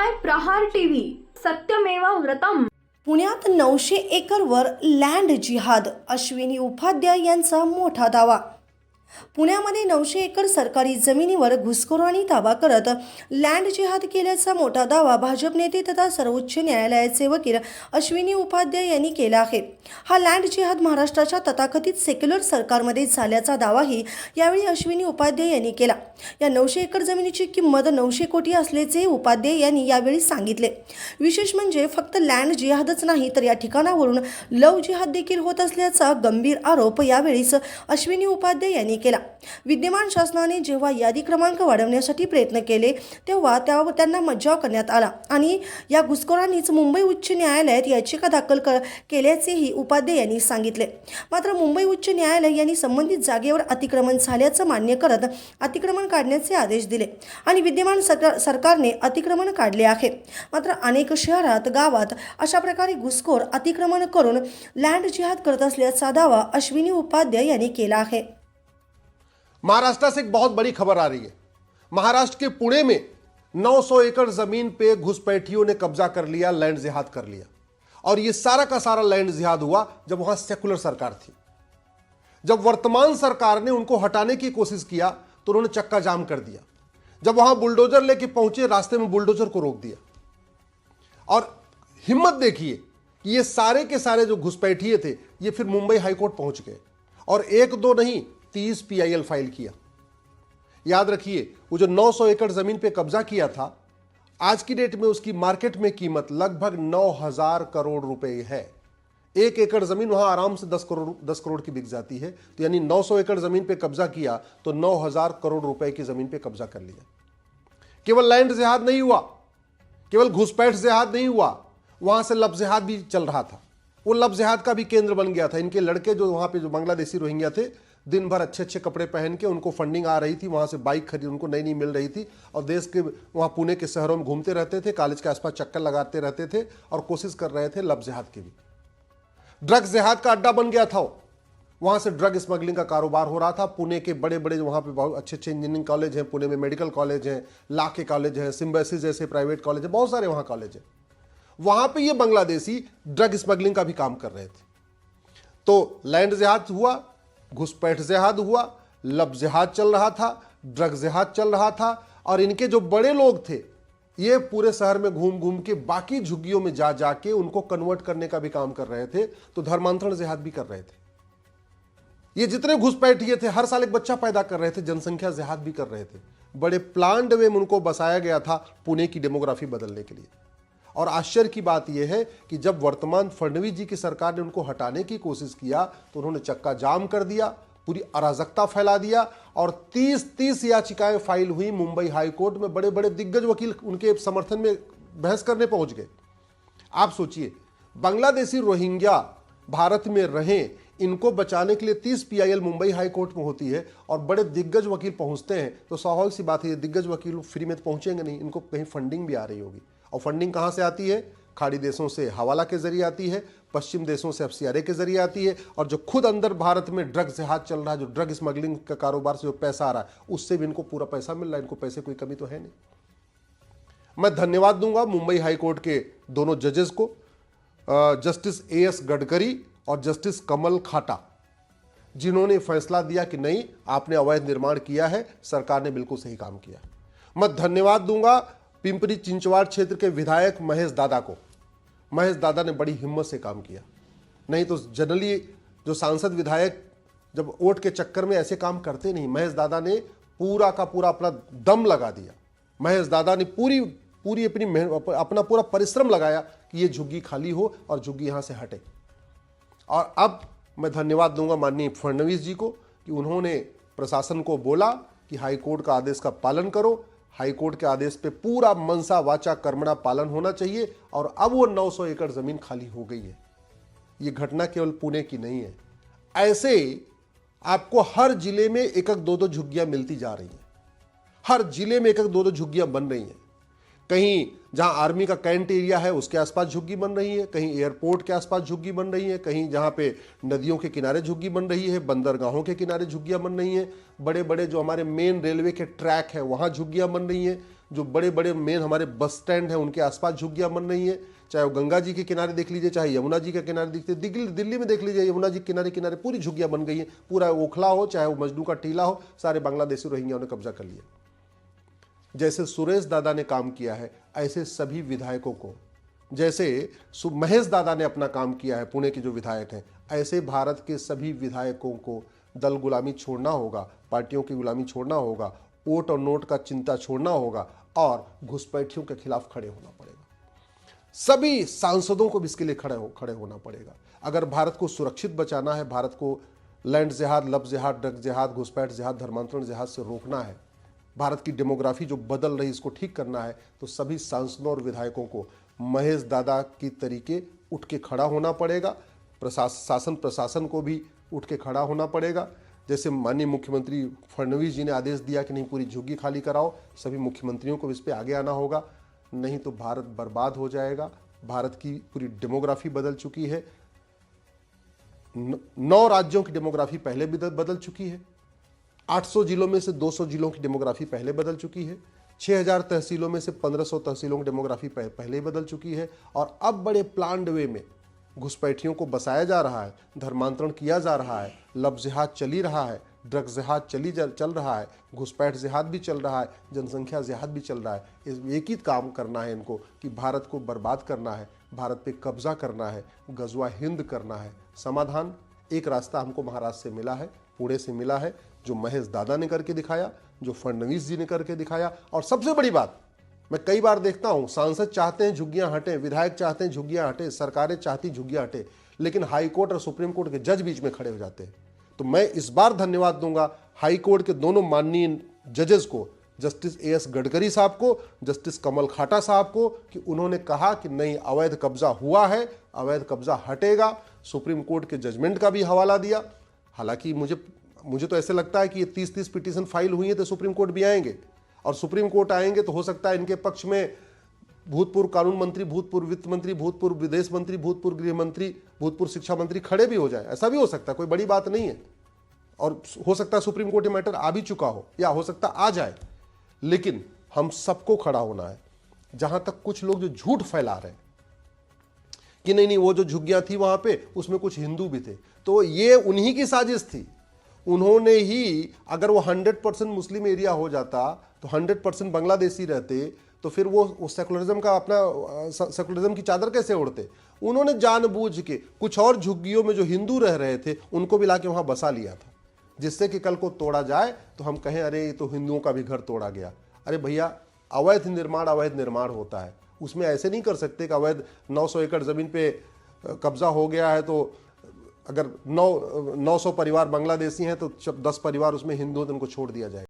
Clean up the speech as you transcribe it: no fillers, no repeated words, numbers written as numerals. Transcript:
पाहताय प्रहार टीव्ही, सत्यमेव व्रतम। पुण्यात 900 एकरवर लँड जिहाद, अश्विनी उपाध्याय यांचा मोठा दावा। पुण्यामध्ये 900 एकर सरकारी जमिनीवर घुसखोरांनी ताबा करत लँड जिहाद केल्याचा मोठा दावा भाजप नेते तथा सर्वोच्च न्यायालयाचे वकील अश्विनी उपाध्याय यांनी केला आहे। हा लँड जिहाद महाराष्ट्राच्या तथाकथित सेक्युलर सरकारमध्ये झाल्याचा दावाही यावेळी अश्विनी उपाध्याय यांनी केला। या 900 एकर जमिनीची किंमत 900 कोटी असल्याचे उपाध्याय यांनी यावेळी सांगितले। विशेष म्हणजे फक्त लँड जिहादच नाही तर या ठिकाणावरून लव जिहाद देखील होत असल्याचा गंभीर आरोप यावेळीच अश्विनी उपाध्याय यांनी केला। विद्यमान शासनाने जेव्हा यादी क्रमांक वाढवण्यासाठी प्रयत्न केले तेव्हा त्यांना मज्जाव करण्यात आला आणि या घुसखोरांनीच मुंबई उच्च न्यायालयात याचिका दाखल केल्याचेही उपाध्याय यांनी सांगितले। मात्र मुंबई उच्च न्यायालय यांनी संबंधित जागेवर अतिक्रमण झाल्याचं मान्य करत अतिक्रमण काढण्याचे आदेश दिले आणि विद्यमान सरकारने अतिक्रमण काढले आहे। मात्र अनेक शहरात गावात अशा प्रकारे घुसखोर अतिक्रमण करून लँड जिहाद करत असल्याचा दावा अश्विनी उपाध्याय यांनी केला आहे। महाराष्ट्र से एक बहुत बड़ी खबर आ रही है। महाराष्ट्र के पुणे में 900 एकड़ जमीन पे घुसपैठियों ने कब्जा कर लिया, लैंड जिहाद कर लिया। और ये सारा का सारा लैंड जिहाद हुआ जब वहां सेकुलर सरकार थी। जब वर्तमान सरकार ने उनको हटाने की कोशिश किया तो उन्होंने चक्का जाम कर दिया। जब वहां बुलडोजर लेके पहुंचे, रास्ते में बुलडोजर को रोक दिया। और हिम्मत देखिए कि ये सारे के सारे जो घुसपैठिए थे ये फिर मुंबई हाईकोर्ट पहुंच गए और एक दो नहीं 30 PIL फाइल किया। याद रखिए वो जो 900 एकड़ जमीन पे कब्जा किया था, आज की डेट में उसकी मार्केट में कीमत लगभग 9,000 करोड़ रुपए है। एक एकड़ जमीन वहां आराम से 10 करोड़ की बिक जाती है। तो यानी 900 एकड़ जमीन पे कब्जा किया तो 9,000 करोड़ रुपए की जमीन पे कब्जा कर लिया। केवल लैंड जिहाद नहीं हुआ, केवल घुसपैठ जिहाद नहीं हुआ, वहां से लब जिहाद भी चल रहा था। वो लब जिहाद का भी केंद्र बन गया था। इनके लड़के जो वहां पे जो बांग्लादेशी रोहिंग्या थे, दिन भर अच्छे अच्छे कपड़े पहन के उनको फंडिंग आ रही थी, वहां से बाइक खरीद उनको नई नई मिल रही थी और देश के वहां पुणे के शहरों में घूमते रहते थे, कॉलेज के आसपास चक्कर लगाते रहते थे और कोशिश कर रहे थे लब जिहाद की भी। ड्रग्स जिहाद का अड्डा बन गया था। वहां से ड्रग स्मगलिंग का कारोबार हो रहा था। पुणे के बड़े बड़े वहां पे बहुत अच्छे अच्छे इंजीनियरिंग कॉलेज हैं, पुणे में मेडिकल कॉलेज हैं, लॉ के कॉलेज हैं, सिम्बायोसिस जैसे प्राइवेट कॉलेज है, बहुत सारे वहां कॉलेज हैं। वहां पे ये बांग्लादेशी ड्रग स्मगलिंग का भी काम कर रहे थे। तो लैंड जिहाद हुआ, घुसपैठ जिहाद हुआ, लब जिहाद चल रहा था, ड्रग जिहाद चल रहा था। और इनके जो बड़े लोग थे ये पूरे शहर में घूम घूम के बाकी झुग्गियों में जा जाके उनको कन्वर्ट करने का भी काम कर रहे थे। तो धर्मांतरण जिहाद भी कर रहे थे। ये जितने घुसपैठिए थे हर साल एक बच्चा पैदा कर रहे थे, जनसंख्या जिहाद भी कर रहे थे। बड़े प्लान्ड वे में उनको बसाया गया था पुणे की डेमोग्राफी बदलने के लिए। और आश्चर्य की बात यह है कि जब वर्तमान फडणवीस जी की सरकार ने उनको हटाने की कोशिश किया तो उन्होंने चक्का जाम कर दिया, पूरी अराजकता फैला दिया और 30 याचिकाएं फाइल हुई मुंबई हाई कोर्ट में। बड़े बड़े दिग्गज वकील उनके समर्थन में बहस करने पहुंच गए। आप सोचिए, बांग्लादेशी रोहिंग्या भारत में रहें, इनको बचाने के लिए 30 PIL मुंबई हाई कोर्ट में होती है और बड़े दिग्गज वकील पहुंचते हैं। तो स्वाभाविक सी बात है, दिग्गज वकील फ्री में तो पहुंचेंगे नहीं, इनको कहीं फंडिंग भी आ रही होगी। और फंडिंग कहां से आती है? खाड़ी देशों से हवाला के जरिए आती है, पश्चिम देशों से FCRA के जरिए आती है। और जो खुद अंदर भारत में ड्रग जिहाद चल रहा है, जो ड्रग स्मगलिंग का कारोबार से जो पैसा आ रहा है, उससे भी इनको पूरा पैसा मिल रहा है। इनको पैसे कोई कमी तो है नहीं। मैं धन्यवाद दूंगा मुंबई हाई कोर्ट के दोनों जजेस को, जस्टिस AS गडकरी और जस्टिस कमल खाटा, जिन्होंने फैसला दिया कि नहीं, आपने अवैध निर्माण किया है, सरकार ने बिल्कुल सही काम किया। मैं धन्यवाद दूंगा पिंपरी चिंचवाड़ क्षेत्र के विधायक महेश दादा को। महेश दादा ने बड़ी हिम्मत से काम किया। नहीं तो जनरली जो सांसद विधायक जब वोट के चक्कर में ऐसे काम करते नहीं, महेश दादा ने पूरा का पूरा अपना दम लगा दिया। महेश दादा ने पूरी अपना पूरा परिश्रम लगाया कि ये झुग्गी खाली हो और झुग्गी यहां से हटे। और अब मैं धन्यवाद दूंगा माननीय फडणवीस जी को कि उन्होंने प्रशासन को बोला कि हाई कोर्ट का आदेश का पालन करो। हाई कोर्ट के आदेश पे पूरा मनसा वाचा कर्मणा पालन होना चाहिए और अब वो 900 एकड़ जमीन खाली हो गई है। ये घटना केवल पुणे की नहीं है, ऐसे आपको हर जिले में एक एक दो झुग्गियां मिलती जा रही हैं। हर जिले में एक एक दो झुग्गियां बन रही हैं। कहीं जहां आर्मी का कैंट एरिया है उसके आसपास झुग्गी बन रही है, कहीं एयरपोर्ट के आसपास झुग्गी बन रही है, कहीं जहां पे नदियों के किनारे झुग्गी बन रही है, बंदरगाहों के किनारे झुग्गियां बन रही हैं, बड़े बड़े जो हमारे मेन रेलवे के ट्रैक है वहां झुग्गियां बन रही हैं। जो बड़े बड़े मेन हमारे बस स्टैंड हैं उनके आसपास झुग्गियां बन रही हैं, चाहे वो गंगा जी के किनारे देख लीजिए, चाहे यमुना जी के किनारे दिखते, दिल्ली में देख लीजिए यमुना जी के किनारे किनारे पूरी झुग्गियां बन गई हैं। पूरा ओखला हो चाहे वो मजनू का टीला हो, सारे बांग्लादेशी रोहिंग्या ने कब्जा कर लिया। जैसे सुरेश दादा ने काम किया है ऐसे सभी विधायकों को, जैसे महेश दादा ने अपना काम किया है पुणे के जो विधायक हैं, ऐसे भारत के सभी विधायकों को दल गुलामी छोड़ना होगा, पार्टियों की गुलामी छोड़ना होगा, वोट और नोट का चिंता छोड़ना होगा और घुसपैठियों के खिलाफ खड़े होना पड़ेगा। सभी सांसदों को भी इसके लिए खड़े होना पड़ेगा। अगर भारत को सुरक्षित बचाना है, भारत को लैंड जिहाद, लब जिहाद, ड्रग जिहाद, घुसपैठ जिहाद, धर्मांतरण जिहाद से रोकना है, भारत की डेमोग्राफी जो बदल रही इसको ठीक करना है, तो सभी सांसदों और विधायकों को महेश दादा की तरीके उठ के खड़ा होना पड़ेगा। शासन प्रशासन को भी उठ के खड़ा होना पड़ेगा। जैसे माननीय मुख्यमंत्री फडणवीस जी ने आदेश दिया कि नहीं पूरी झुग्गी खाली कराओ, सभी मुख्यमंत्रियों को इस पे आगे आना होगा, नहीं तो भारत बर्बाद हो जाएगा। भारत की पूरी डेमोग्राफी बदल चुकी है। 9 राज्यों की डेमोग्राफी पहले भी बदल चुकी है। 800 जिलों में से 200 जिलों की डेमोग्राफी पहले बदल चुकी है। 6000 तहसीलों में से 1500 तहसीलों की डेमोग्राफी पहले ही बदल चुकी है। और अब बड़े प्लान्ड वे में घुसपैठियों को बसाया जा रहा है, धर्मांतरण किया जा रहा है, लब जिहाद चली रहा है, ड्रग जिहाद चल रहा है, घुसपैठ जिहाद भी चल रहा है, जनसंख्या जिहाद भी चल रहा है। एक ही काम करना है इनको कि भारत को बर्बाद करना है, भारत पे कब्जा करना है, गजवा हिंद करना है। समाधान एक रास्ता हमको महाराष्ट्र से मिला है, पुणे से मिला है, जो महेश दादा ने करके दिखाया, जो फडणवीस जी ने करके दिखाया। और सबसे बड़ी बात, मैं कई बार देखता हूं सांसद चाहते हैं झुग्गियां हटें, विधायक चाहते हैं झुग्गियां हटें, सरकारें चाहती झुग्गियां हटें, लेकिन हाई कोर्ट और सुप्रीम कोर्ट के जज बीच में खड़े हो जाते हैं। तो मैं इस बार धन्यवाद दूंगा हाई कोर्ट के दोनों माननीय जजेस को, जस्टिस AS गडकरी साहब को, जस्टिस कमल खाटा साहब को, कि उन्होंने कहा कि नहीं अवैध कब्जा हुआ है, अवैध कब्जा हटेगा। सुप्रीम कोर्ट के जजमेंट का भी हवाला दिया। हालांकि मुझे तो ऐसे लगता है कि ये 30-30 पिटीशन फाइल हुई है तो सुप्रीम कोर्ट भी आएंगे, और सुप्रीम कोर्ट आएंगे तो हो सकता है इनके पक्ष में भूतपूर्व कानून मंत्री, भूतपूर्व वित्त मंत्री, भूतपूर्व विदेश मंत्री, भूतपूर्व गृह मंत्री, भूतपूर्व शिक्षा मंत्री खड़े भी हो जाए। ऐसा भी हो सकता है, कोई बड़ी बात नहीं है। और हो सकता है सुप्रीम कोर्ट में मैटर आ भी चुका हो, या हो सकता आ जाए। लेकिन हम सबको खड़ा होना है। जहां तक कुछ लोग जो झूठ फैला रहे हैं कि नहीं वो जो झुग्गियां थी वहां पे उसमें कुछ हिंदू भी थे, तो ये उन्हीं की साजिश थी। उन्होंने ही, अगर वो 100% मुस्लिम एरिया हो जाता तो 100% बांग्लादेशी रहते, तो फिर वो सेकुलरिज्म का अपना सेकुलरिज्म की चादर कैसे ओढ़ते। उन्होंने जानबूझ के कुछ और झुग्गियों में जो हिंदू रह रहे थे उनको भी लाके वहां बसा लिया था, जिससे कि कल को तोड़ा जाए तो हम कहें अरे ये तो हिंदुओं का भी घर तोड़ा गया। अरे भैया, अवैध निर्माण होता है, उसमें ऐसे नहीं कर सकते कि अवैध 900 एकड़ जमीन पे कब्जा हो गया है तो अगर 900 परिवार बांग्लादेशी हैं तो 10 परिवार उसमें हिंदू हैं तो उनको छोड़ दिया जाए।